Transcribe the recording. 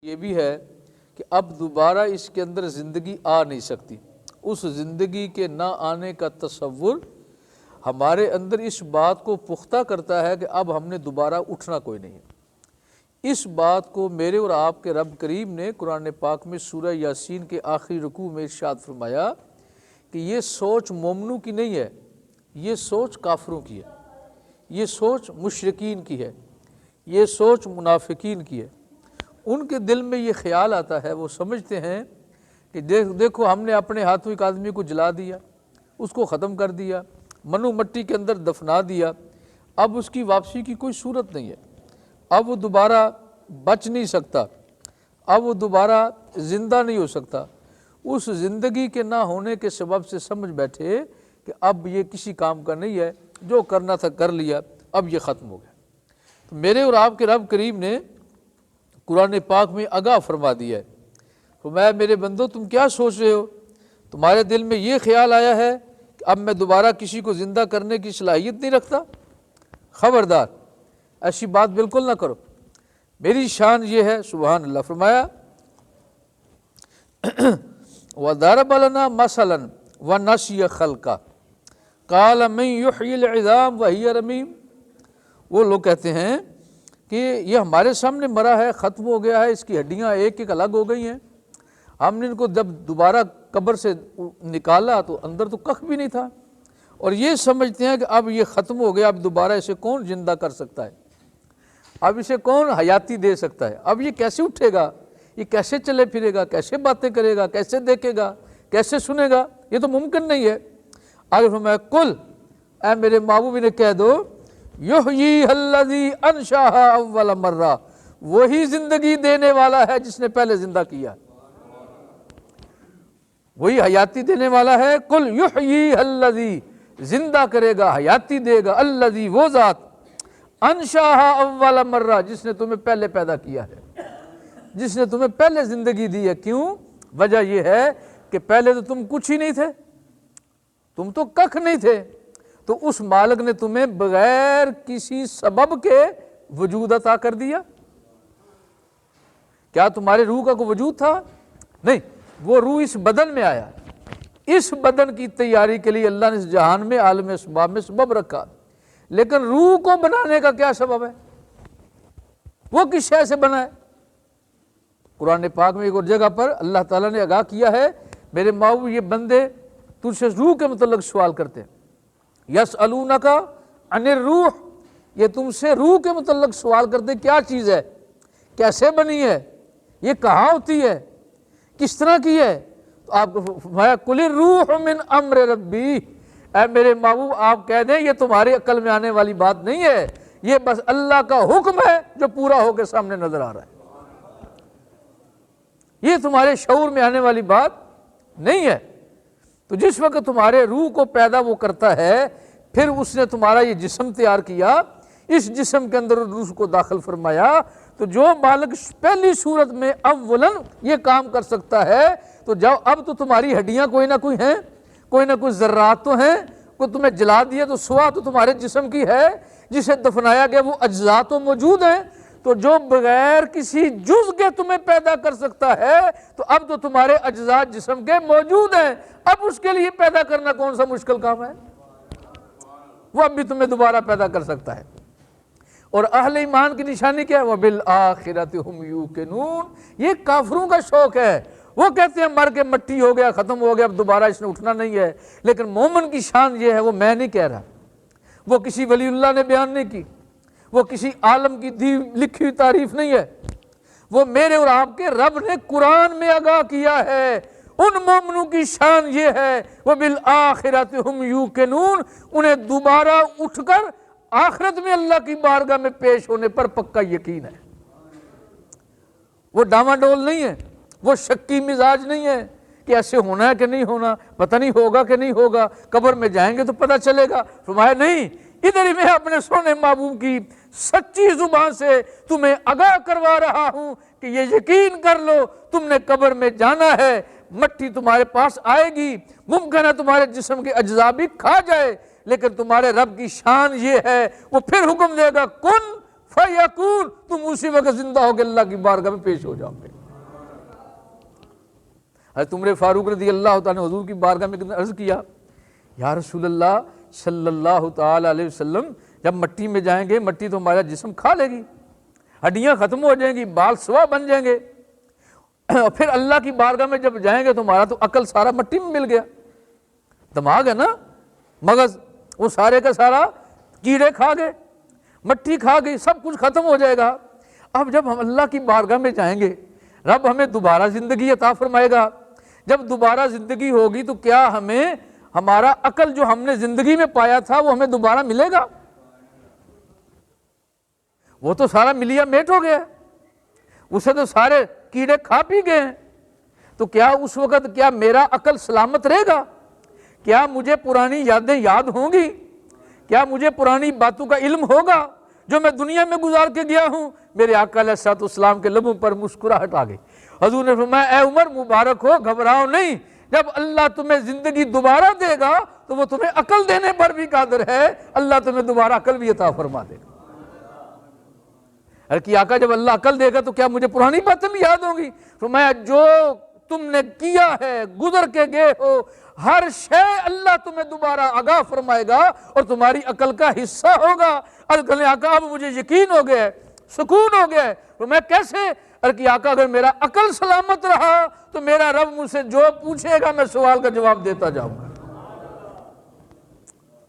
یہ بھی ہے کہ اب دوبارہ اس کے اندر زندگی آ نہیں سکتی۔ اس زندگی کے نہ آنے کا تصور ہمارے اندر اس بات کو پختہ کرتا ہے کہ اب ہم نے دوبارہ اٹھنا کوئی نہیں ہے۔ اس بات کو میرے اور آپ کے رب کریم نے قرآن پاک میں سورہ یاسین کے آخری رکوع میں ارشاد فرمایا کہ یہ سوچ مومنوں کی نہیں ہے، یہ سوچ کافروں کی ہے، یہ سوچ مشرکین کی ہے، یہ سوچ منافقین کی ہے۔ ان کے دل میں یہ خیال آتا ہے، وہ سمجھتے ہیں کہ دیکھو ہم نے اپنے ہاتھوں ایک آدمی کو جلا دیا، اس کو ختم کر دیا، منو مٹی کے اندر دفنا دیا، اب اس کی واپسی کی کوئی صورت نہیں ہے، اب وہ دوبارہ بچ نہیں سکتا، اب وہ دوبارہ زندہ نہیں ہو سکتا۔ اس زندگی کے نہ ہونے کے سبب سے سمجھ بیٹھے کہ اب یہ کسی کام کا نہیں ہے، جو کرنا تھا کر لیا، اب یہ ختم ہو گیا۔ تو میرے اور آپ کے رب کریم نے قرآن پاک میں آگاہ فرما دیا ہے، فرمایا میرے بندو تم کیا سوچ رہے ہو؟ تمہارے دل میں یہ خیال آیا ہے کہ اب میں دوبارہ کسی کو زندہ کرنے کی صلاحیت نہیں رکھتا؟ خبردار، ایسی بات بالکل نہ کرو، میری شان یہ ہے۔ سبحان اللہ۔ فرمایا وَضَرَبَ لَنَا مَثَلًا وَنَسِيَ خَلْقَهُ قَالَ مَن يُحْيِي الْعِظَامَ وَهِيَ رَمِيمٌ۔ وہ لوگ کہتے ہیں کہ یہ ہمارے سامنے مرا ہے، ختم ہو گیا ہے، اس کی ہڈیاں ایک ایک الگ ہو گئی ہیں، ہم نے ان کو جب دوبارہ قبر سے نکالا تو اندر تو کخ بھی نہیں تھا، اور یہ سمجھتے ہیں کہ اب یہ ختم ہو گیا، اب دوبارہ اسے کون زندہ کر سکتا ہے، اب اسے کون حیاتی دے سکتا ہے، اب یہ کیسے اٹھے گا، یہ کیسے چلے پھرے گا، کیسے باتیں کرے گا، کیسے دیکھے گا، کیسے سنے گا، یہ تو ممکن نہیں ہے۔ آگے فرمایا کل، اے میرے محبوب نے کہہ دو یحیی الذی انشاہا اول مرہ، وہی زندگی دینے والا ہے جس نے پہلے زندہ کیا، وہی حیاتی دینے والا ہے۔ کل یحیی الذی، زندہ کرے گا، حیاتی دے گا، الذی، وہ ذات، انشاہا اول مرہ، جس نے تمہیں پہلے پیدا کیا ہے، جس نے تمہیں پہلے زندگی دی ہے۔ کیوں؟ وجہ یہ ہے کہ پہلے تو تم کچھ ہی نہیں تھے، تم تو کخ نہیں تھے، تو اس مالک نے تمہیں بغیر کسی سبب کے وجود عطا کر دیا۔ کیا تمہارے روح کا کوئی وجود تھا؟ نہیں، وہ روح اس بدن میں آیا، اس بدن کی تیاری کے لیے اللہ نے اس جہان میں عالم اسباب میں سبب رکھا، لیکن روح کو بنانے کا کیا سبب ہے؟ وہ کس شے سے بنا ہے؟ قرآن پاک میں ایک اور جگہ پر اللہ تعالیٰ نے آگاہ کیا ہے، میرے محبوب یہ بندے تجھ سے روح کے متعلق سوال کرتے ہیں، یسألونک عن الروح، یہ تم سے روح کے متعلق سوال کرتے، کیا چیز ہے، کیسے بنی ہے، یہ کہاں ہوتی ہے، کس طرح کی ہے؟ تو آپ کو فرمایا قل الروح من امر ربی، اے میرے محبوب آپ کہہ دیں یہ تمہاری عقل میں آنے والی بات نہیں ہے، یہ بس اللہ کا حکم ہے جو پورا ہو کے سامنے نظر آ رہا ہے، یہ تمہارے شعور میں آنے والی بات نہیں ہے۔ تو جس وقت تمہارے روح کو پیدا وہ کرتا ہے، پھر اس نے تمہارا یہ جسم تیار کیا، اس جسم کے اندر روح کو داخل فرمایا، تو جو مالک پہلی صورت میں اولاً یہ کام کر سکتا ہے، تو جب اب تو تمہاری ہڈیاں کوئی نہ کوئی ہیں، کوئی نہ کوئی ذرات تو ہیں، کوئی تمہیں جلا دیا تو سوا تو تمہارے جسم کی ہے، جسے دفنایا گیا وہ اجزاء تو موجود ہیں، تو جو بغیر کسی جز کے تمہیں پیدا کر سکتا ہے، تو اب تو تمہارے اجزاء جسم کے موجود ہیں، اب اس کے لیے پیدا کرنا کون سا مشکل کام ہے؟ وہ اب بھی تمہیں دوبارہ پیدا کر سکتا ہے۔ اور اہل ایمان کی نشانی کیا ہے؟ وَبِالْآخِرَةِ هُمْ يُوقِنُونَ، یہ کافروں کا شوق ہے، وہ کہتے ہیں مر کے مٹی ہو گیا، ختم ہو گیا، اب دوبارہ اس نے اٹھنا نہیں ہے، لیکن مومن کی شان یہ ہے، وہ میں نہیں کہہ رہا، وہ کسی ولی اللہ نے بیان نہیں کی، وہ کسی عالم کی دی لکھی ہوئی تعریف نہیں ہے، وہ میرے اور آپ کے رب نے قرآن میں آگاہ کیا ہے۔ ان مومنوں کی شان یہ ہے وَبِالْآخِرَةِ هُمْ يُوقِنُونَ، انہیں دوبارہ اٹھ کر آخرت میں اللہ کی بارگاہ میں پیش ہونے پر پکا یقین ہے، وہ ڈاما ڈول نہیں ہے، وہ شکی مزاج نہیں ہے کہ ایسے ہونا ہے کہ نہیں ہونا، پتہ نہیں ہوگا کہ نہیں ہوگا، قبر میں جائیں گے تو پتہ چلے گا۔ فرمایا نہیں، ادھر ہی میں اپنے سونے محبوب کی سچی زبان سے تمہیں آگاہ کروا رہا ہوں کہ یہ یقین کر لو تم نے قبر میں جانا ہے، مٹی تمہارے پاس آئے گی، ممکن ہے تمہارے جسم کے اجزاء بھی کھا جائے، لیکن تمہارے رب کی شان یہ ہے، وہ پھر حکم دے گا کن فَيَقُولُ، تم اسی وقت زندہ ہو کے اللہ کی بارگاہ میں پیش ہو جاؤ گے۔ حضرت عمر فاروق رضی اللہ تعالیٰ نے حضور کی بارگاہ میں عرض کیا، یا رسول اللہ صلی اللہ تعالی علیہ وسلم، جب مٹی میں جائیں گے مٹی تو ہمارا جسم کھا لے گی، ہڈیاں ختم ہو جائیں گی، بال سوا بن جائیں گے، پھر اللہ کی بارگاہ میں جب جائیں گے تو ہمارا تو عقل سارا مٹی میں مل گیا، دماغ ہے نا، مغز، وہ سارے کا سارا کیڑے کھا گئے، مٹی کھا گئی، سب کچھ ختم ہو جائے گا۔ اب جب ہم اللہ کی بارگاہ میں جائیں گے رب ہمیں دوبارہ زندگی عطا فرمائے گا، جب دوبارہ زندگی ہوگی تو کیا ہمیں ہمارا عقل جو ہم نے زندگی میں پایا تھا وہ ہمیں دوبارہ ملے گا؟ وہ تو سارا ملیا میٹ ہو گیا، اسے تو سارے کیڑے کھا پی گئے ہیں، تو کیا اس وقت کیا میرا عقل سلامت رہے گا؟ کیا مجھے پرانی یادیں یاد ہوں گی؟ کیا مجھے پرانی باتوں کا علم ہوگا جو میں دنیا میں گزار کے گیا ہوں؟ میرے آقا علیہ الصلوۃ والسلام کے لبوں پر مسکراہٹ آ گئی۔ حضور نے فرمایا، اے عمر مبارک ہو، گھبراؤ نہیں، جب اللہ تمہیں زندگی دوبارہ دے گا تو وہ تمہیں عقل دینے پر بھی قادر ہے، اللہ تمہیں دوبارہ عقل بھی عطا فرما دے گا۔ کہ آقا جب اللہ عقل دے گا تو کیا مجھے پرانی باتیں بھی یاد ہوں گی؟ فرمایا، جو تم نے کیا ہے، گزر کے گئے ہو، ہر شے اللہ تمہیں دوبارہ آگاہ فرمائے گا اور تمہاری عقل کا حصہ ہوگا۔ آقا اب مجھے یقین ہو گیا ہے، سکون ہو گیا ہے۔ تو میں کیسے؟ کہ آقا اگر میرا عقل سلامت رہا تو میرا رب مجھ سے جو پوچھے گا میں سوال کا جواب دیتا جاؤں گا۔